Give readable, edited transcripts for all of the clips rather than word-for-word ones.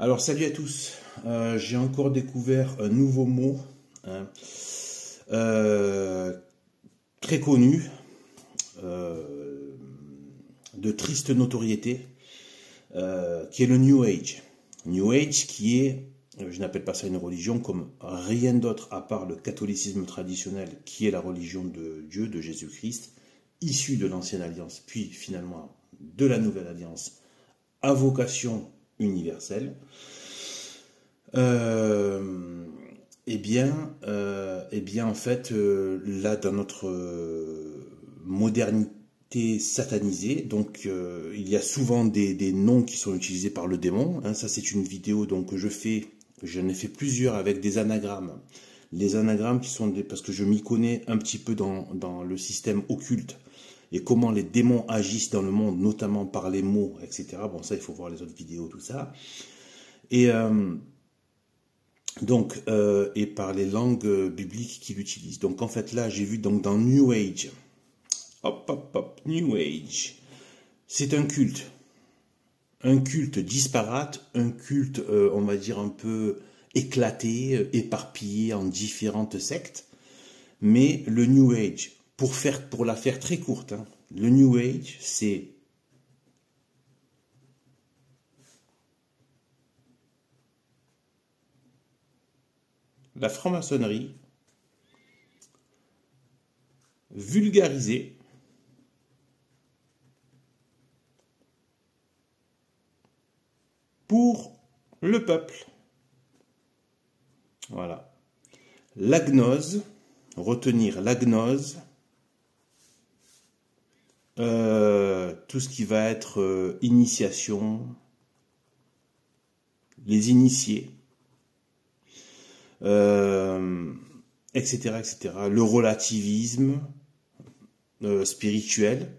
Alors salut à tous, j'ai encore découvert un nouveau mot hein, très connu, de triste notoriété, qui est le New Age. New Age qui est, je n'appelle pas ça une religion comme rien d'autre à part le catholicisme traditionnel qui est la religion de Dieu, de Jésus-Christ, issue de l'ancienne alliance, puis finalement de la nouvelle alliance à vocation universelle. Eh bien, en fait, là, dans notre modernité satanisée, donc, il y a souvent des noms qui sont utilisés par le démon. Hein, ça, c'est une vidéo donc que je fais. J'en ai fait plusieurs avec des anagrammes. Les anagrammes qui sont parce que je m'y connais un petit peu dans le système occulte et comment les démons agissent dans le monde, notamment par les mots, etc. Bon, ça, il faut voir les autres vidéos, tout ça. Et et par les langues bibliques qu'il utilise. Donc en fait là, j'ai vu donc dans New Age, New Age, c'est un culte disparate, un culte, on va dire un peu éclaté, éparpillé en différentes sectes. Mais le New Age, pour la faire très courte, hein, le New Age, c'est la franc-maçonnerie vulgarisée pour le peuple. Voilà. La gnose, retenir la gnose, tout ce qui va être initiation, les initiés, etc., etc. Le relativisme spirituel,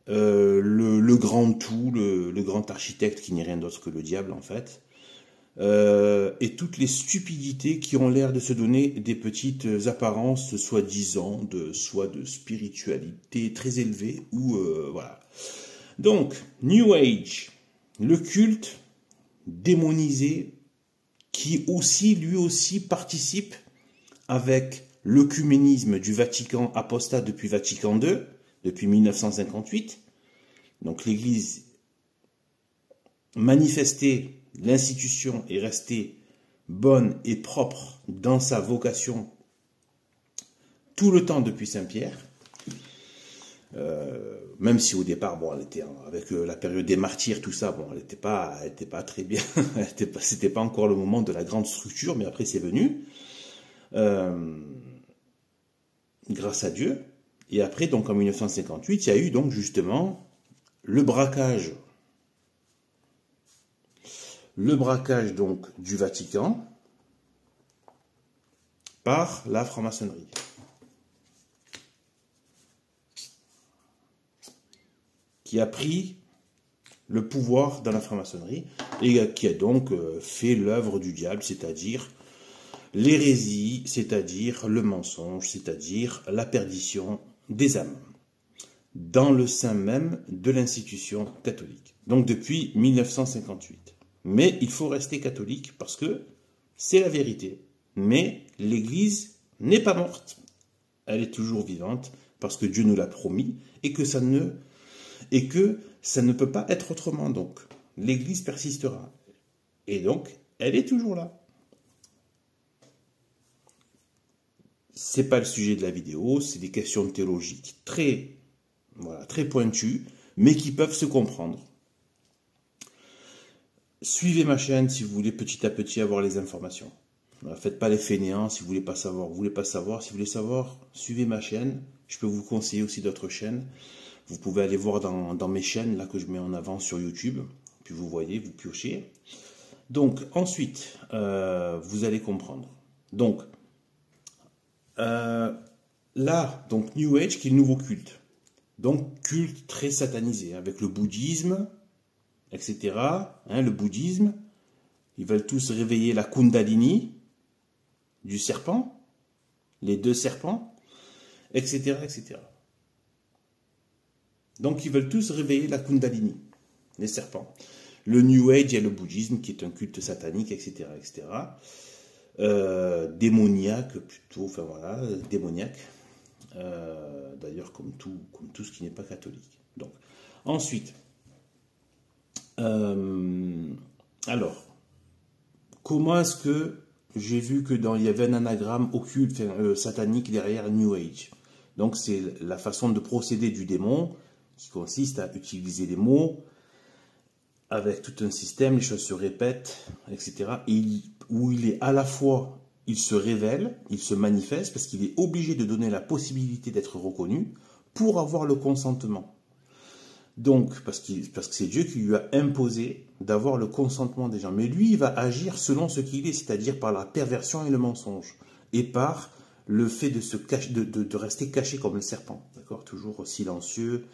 le grand tout, le grand architecte qui n'est rien d'autre que le diable en fait, et toutes les stupidités qui ont l'air de se donner des petites apparences soi-disant soit de spiritualité très élevée ou voilà. Donc New Age, le culte démonisé qui aussi lui aussi participe avec l'œcuménisme du Vatican apostat depuis Vatican II, depuis 1958. Donc l'Église manifestait, l'institution est restée bonne et propre dans sa vocation tout le temps depuis Saint-Pierre. Même si au départ, bon, elle était avec la période des martyrs, tout ça, bon, elle n'était pas très bien. C'était pas encore le moment de la grande structure, mais après c'est venu, grâce à Dieu. Et après, donc en 1958, il y a eu donc justement le braquage donc du Vatican par la franc-maçonnerie. Qui a pris le pouvoir dans la franc-maçonnerie et qui a donc fait l'œuvre du diable, c'est-à-dire l'hérésie, c'est-à-dire le mensonge, c'est-à-dire la perdition des âmes, dans le sein même de l'institution catholique. Donc depuis 1958. Mais il faut rester catholique parce que c'est la vérité. Mais l'Église n'est pas morte. Elle est toujours vivante parce que Dieu nous l'a promis et que ça ne peut pas être autrement. Donc, l'Église persistera. Et donc, elle est toujours là. C'est pas le sujet de la vidéo, c'est des questions théologiques très pointues, mais qui peuvent se comprendre. Suivez ma chaîne si vous voulez petit à petit avoir les informations. Faites pas les fainéants si vous voulez pas savoir. Si vous voulez savoir, suivez ma chaîne. Je peux vous conseiller aussi d'autres chaînes. Vous pouvez aller voir dans mes chaînes là que je mets en avant sur YouTube. Puis vous voyez, vous piochez. Donc ensuite, vous allez comprendre. Donc là, donc New Age qui est le nouveau culte. Donc culte très satanisé avec le bouddhisme, etc. Hein, le bouddhisme, ils veulent tous réveiller la Kundalini du serpent, les deux serpents, etc., etc. Donc ils veulent tous réveiller la Kundalini, les serpents. Le New Age, il y a le bouddhisme qui est un culte satanique, etc., etc. Démoniaque plutôt, enfin voilà, démoniaque. D'ailleurs, comme tout ce qui n'est pas catholique. Donc, ensuite, alors, comment est-ce que j'ai vu que il y avait un anagramme occulte, satanique derrière New Age. Donc, c'est la façon de procéder du démon qui consiste à utiliser les mots avec tout un système, les choses se répètent, etc. Où il est à la fois, il se révèle, il se manifeste, parce qu'il est obligé de donner la possibilité d'être reconnu pour avoir le consentement. Donc, parce que c'est Dieu qui lui a imposé d'avoir le consentement des gens. Mais lui, il va agir selon ce qu'il est, c'est-à-dire par la perversion et le mensonge, et par le fait de se cacher, de rester caché comme le serpent, d'accord, toujours silencieux,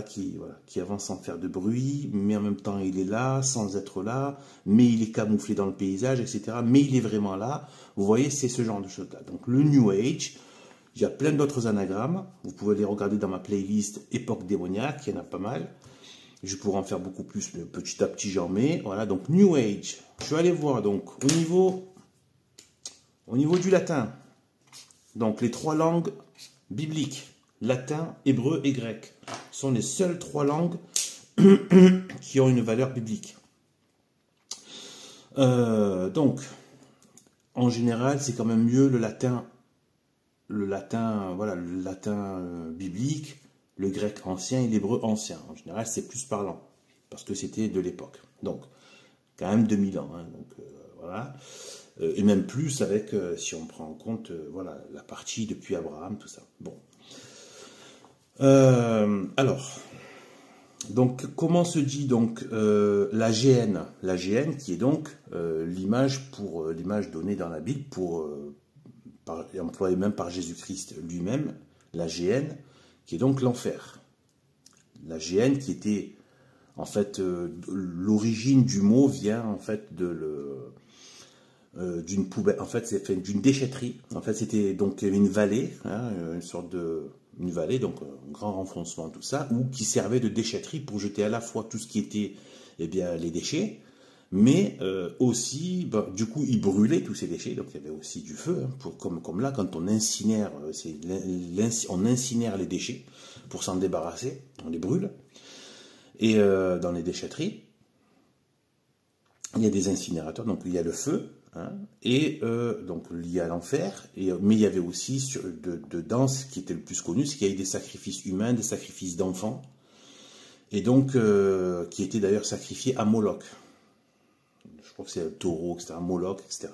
qui avance sans faire de bruit, mais en même temps il est là, sans être là, mais il est camouflé dans le paysage, etc. Mais il est vraiment là. Vous voyez, c'est ce genre de choses-là. Donc le New Age, il y a plein d'autres anagrammes. Vous pouvez les regarder dans ma playlist Époque démoniaque, il y en a pas mal. Je pourrais en faire beaucoup plus, mais petit à petit j'en mets. Voilà, donc New Age. Je vais aller voir donc au niveau du latin. Donc les 3 langues bibliques, latin, hébreu et grec, sont les seules 3 langues qui ont une valeur biblique. Donc, en général, c'est quand même mieux le latin biblique, le grec ancien et l'hébreu ancien. En général, c'est plus parlant, parce que c'était de l'époque. Donc, quand même 2000 ans. Hein, donc, voilà. Et même plus avec, si on prend en compte, la partie depuis Abraham, tout ça. Bon. Alors, donc, comment se dit donc la GN? La GN qui est donc l'image donnée dans la Bible employée même par Jésus-Christ lui-même, la GN, qui est donc l'enfer. La GN qui était, en fait, l'origine du mot vient en fait d'une poubelle, en fait, c'est fait d'une déchetterie. En fait, c'était donc une vallée, hein, une vallée, donc un grand renfoncement, tout ça, qui servait de déchetterie pour jeter à la fois tout ce qui était, les déchets, mais aussi, du coup, ils brûlaient tous ces déchets, donc il y avait aussi du feu, hein, comme là, quand on incinère, on incinère les déchets pour s'en débarrasser, on les brûle, et dans les déchetteries, il y a des incinérateurs, donc il y a le feu, hein, et donc lié à l'enfer, mais il y avait aussi dedans ce qui était le plus connu, c'est qu'il y avait des sacrifices humains, des sacrifices d'enfants, et donc qui étaient d'ailleurs sacrifiés à Moloch. Je crois que c'est le taureau, etc., Moloch, etc.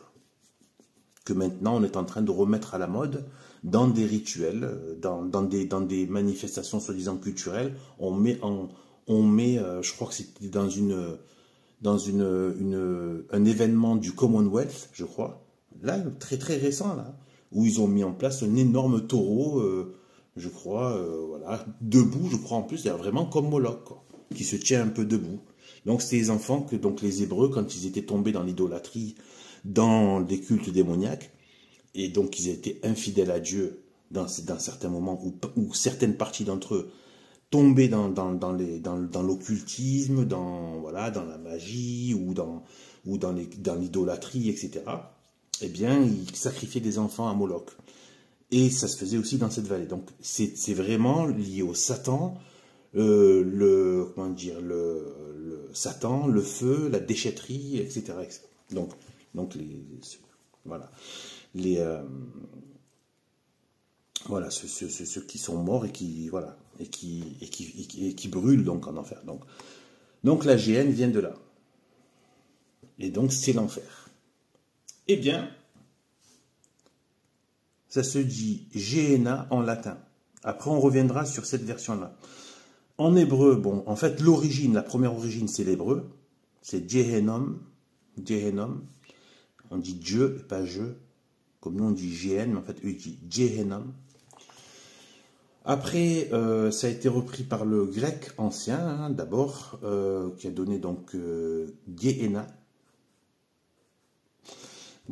Que maintenant on est en train de remettre à la mode dans des rituels, dans des manifestations soi-disant culturelles. On met, je crois que c'était dans un événement du Commonwealth, je crois, là, très très récent, là, où ils ont mis en place un énorme taureau, je crois, debout, je crois en plus, il y a vraiment comme Moloch, quoi, qui se tient un peu debout. Donc c'est les enfants que donc les Hébreux, quand ils étaient tombés dans l'idolâtrie, dans des cultes démoniaques, et donc ils étaient infidèles à Dieu dans certains moments, où certaines parties d'entre eux tomber dans l'occultisme, dans la magie ou dans l'idolâtrie, etc., eh bien, ils sacrifiaient des enfants à Moloch. Et ça se faisait aussi dans cette vallée. Donc, c'est vraiment lié au Satan, le Satan, le feu, la déchetterie, etc. etc. Donc ceux qui sont morts et qui brûlent donc en enfer. Donc la GN vient de là. Et donc c'est l'enfer. Eh bien, ça se dit Gehenna en latin. Après on reviendra sur cette version-là. En hébreu, en fait la première origine c'est l'hébreu, c'est Gehenom. On dit Dieu et pas je, comme nous on dit GN, mais en fait eux ils disent Gehenom. Après, ça a été repris par le grec ancien, hein, d'abord, qui a donné donc Gehenna,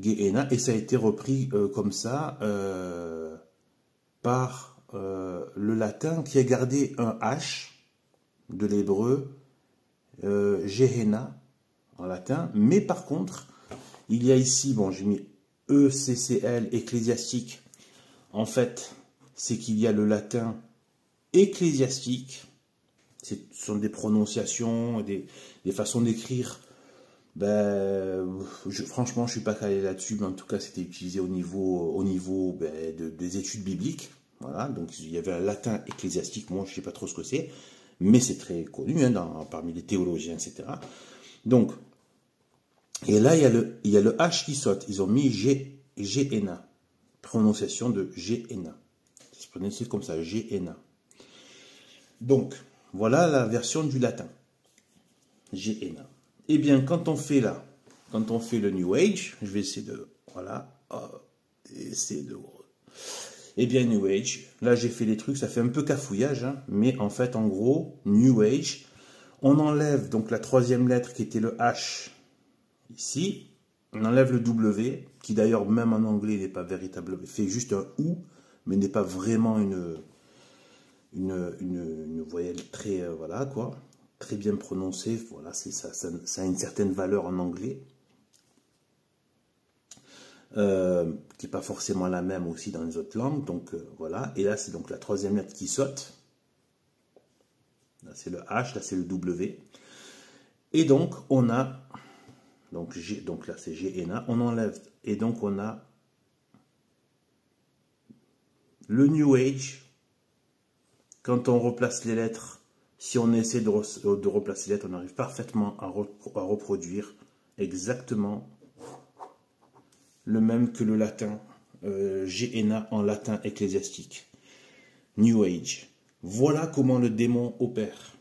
et ça a été repris comme ça par le latin qui a gardé un H de l'hébreu, Gehenna en latin, mais par contre, il y a ici, bon, j'ai mis ECCL, ecclésiastique. En fait, c'est qu'il y a le latin ecclésiastique. Ce sont des prononciations, des façons d'écrire. Ben, franchement, je suis pas calé là-dessus, mais en tout cas, c'était utilisé au niveau ben, des études bibliques. Voilà, donc il y avait un latin ecclésiastique. Moi, je sais pas trop ce que c'est, mais c'est très connu hein, parmi les théologiens, etc. Donc, et là, il y a le H qui saute. Ils ont mis Gehenna. Prononciation de Gehenna. C'est prononcé comme ça, Gehenna. Donc, voilà la version du latin. Gehenna. Eh bien, quand on fait le New Age, je vais essayer de, voilà, essayer de, eh bien, New Age, là j'ai fait les trucs, ça fait un peu cafouillage, hein, mais en fait, en gros, New Age, on enlève donc la troisième lettre qui était le H, ici, on enlève le W, qui d'ailleurs, même en anglais, n'est pas véritablement, fait juste un OU, mais n'est pas vraiment une voyelle très, voilà, quoi, très bien prononcée, voilà, ça a une certaine valeur en anglais, qui n'est pas forcément la même aussi dans les autres langues, donc voilà, et là c'est donc la troisième lettre qui saute, là c'est le H, là c'est le W, et donc on a, donc là c'est Gehenna, on enlève, et donc on a le New Age. Quand on replace les lettres, si on essaie de replacer les lettres, on arrive parfaitement à reproduire exactement le même que le latin, Gehenna en latin ecclésiastique. New Age. Voilà comment le démon opère.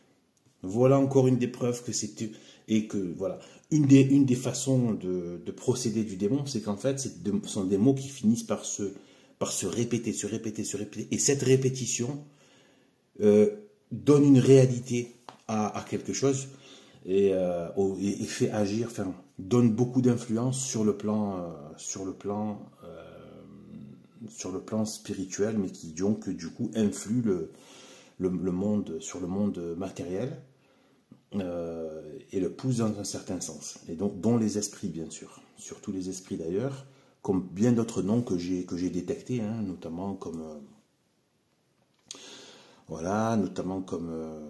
Voilà encore une des preuves que c'est... Et que, voilà, une des façons de procéder du démon, c'est qu'en fait, ce sont des mots qui finissent par se répéter, se répéter, se répéter. Et cette répétition... donne une réalité à quelque chose et fait agir, enfin, donne beaucoup d'influence sur le plan spirituel, mais qui donc du coup influe le monde sur le monde matériel et le pousse dans un certain sens, et donc dont les esprits bien sûr, surtout les esprits d'ailleurs, comme bien d'autres noms que j'ai détectés, hein, notamment comme voilà, notamment comme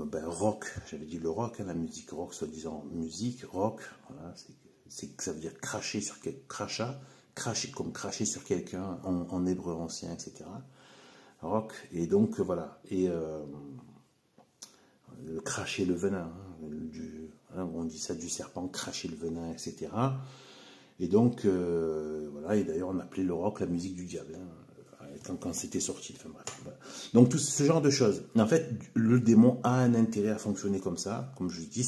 ben, rock, j'avais dit le rock, hein, la musique rock, soi-disant musique rock, voilà, ça veut dire cracher sur crachat, comme cracher sur quelqu'un en hébreu ancien, etc. Rock, et donc voilà, et cracher le venin, hein, on dit ça du serpent, cracher le venin, etc. Et donc voilà, et d'ailleurs on appelait le rock la musique du diable, hein, quand c'était sorti. Enfin, bref, voilà. Donc tout ce genre de choses. En fait, le démon a un intérêt à fonctionner comme ça, comme je vous dis,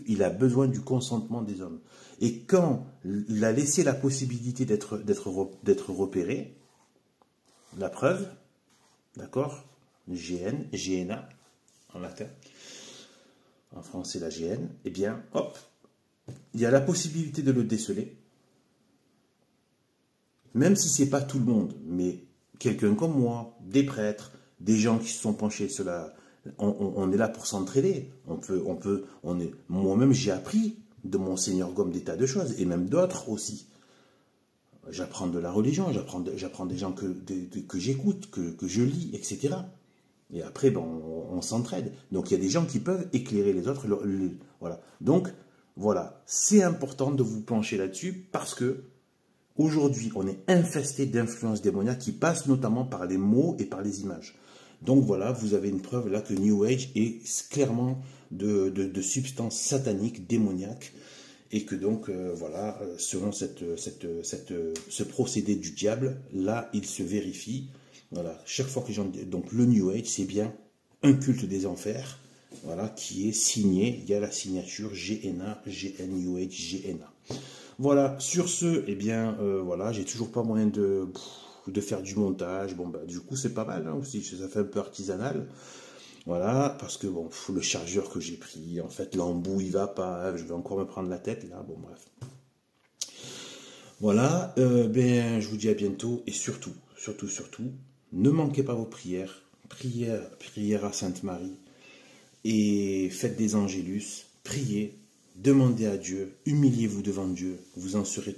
il a besoin du consentement des hommes. Et quand il a laissé la possibilité d'être repéré, la preuve, d'accord, Gehenna, en latin, en français la GN, eh bien, hop, il y a la possibilité de le déceler, même si c'est pas tout le monde, mais quelqu'un comme moi, des prêtres, des gens qui se sont penchés sur la... On est là pour s'entraider. Moi-même, j'ai appris de Monseigneur Gaume des tas de choses, et même d'autres aussi. J'apprends de la religion, j'apprends des gens que j'écoute, que je lis, etc. Et après, ben, on s'entraide. Donc, il y a des gens qui peuvent éclairer les autres. Voilà. Donc, voilà. C'est important de vous pencher là-dessus parce que aujourd'hui, on est infesté d'influences démoniaques qui passent notamment par les mots et par les images. Donc voilà, vous avez une preuve là que New Age est clairement de substances sataniques, démoniaques, et que donc, voilà, selon ce procédé du diable, là, il se vérifie. Voilà, chaque fois que donc le New Age, c'est bien un culte des enfers, voilà, qui est signé, il y a la signature Gehenna, GN New Age, Gehenna. Voilà, sur ce, eh bien, voilà, j'ai toujours pas moyen de faire du montage. Bon, bah, du coup, c'est pas mal, hein, aussi, ça fait un peu artisanal. Voilà, parce que, bon, le chargeur que j'ai pris, en fait, l'embout, il va pas, je vais encore me prendre la tête, là, bon, bref. Voilà, ben, je vous dis à bientôt, et surtout, ne manquez pas vos prières, prière à Sainte Marie, et faites des angélus, priez, demandez à Dieu, humiliez-vous devant Dieu, vous en sortirez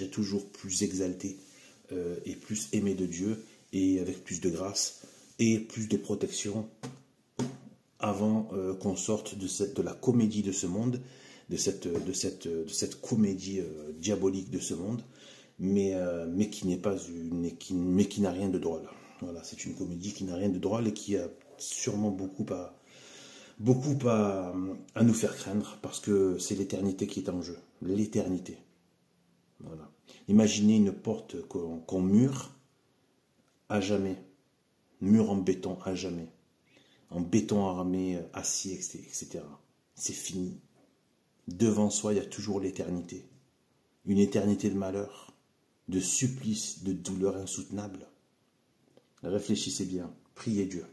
toujours plus exalté et plus aimé de Dieu, et avec plus de grâce et plus de protection, avant qu'on sorte de la comédie de ce monde, de cette comédie diabolique de ce monde, mais qui n'est pas mais qui n'a rien de drôle. Voilà, c'est une comédie qui n'a rien de drôle et qui a sûrement beaucoup à nous faire craindre, parce que c'est l'éternité qui est en jeu. L'éternité. Voilà. Imaginez une porte qu'on mure à jamais. Mur en béton à jamais. En béton armé, acier, etc. C'est fini. Devant soi, il y a toujours l'éternité. Une éternité de malheur, de supplice, de douleur insoutenable. Réfléchissez bien. Priez Dieu.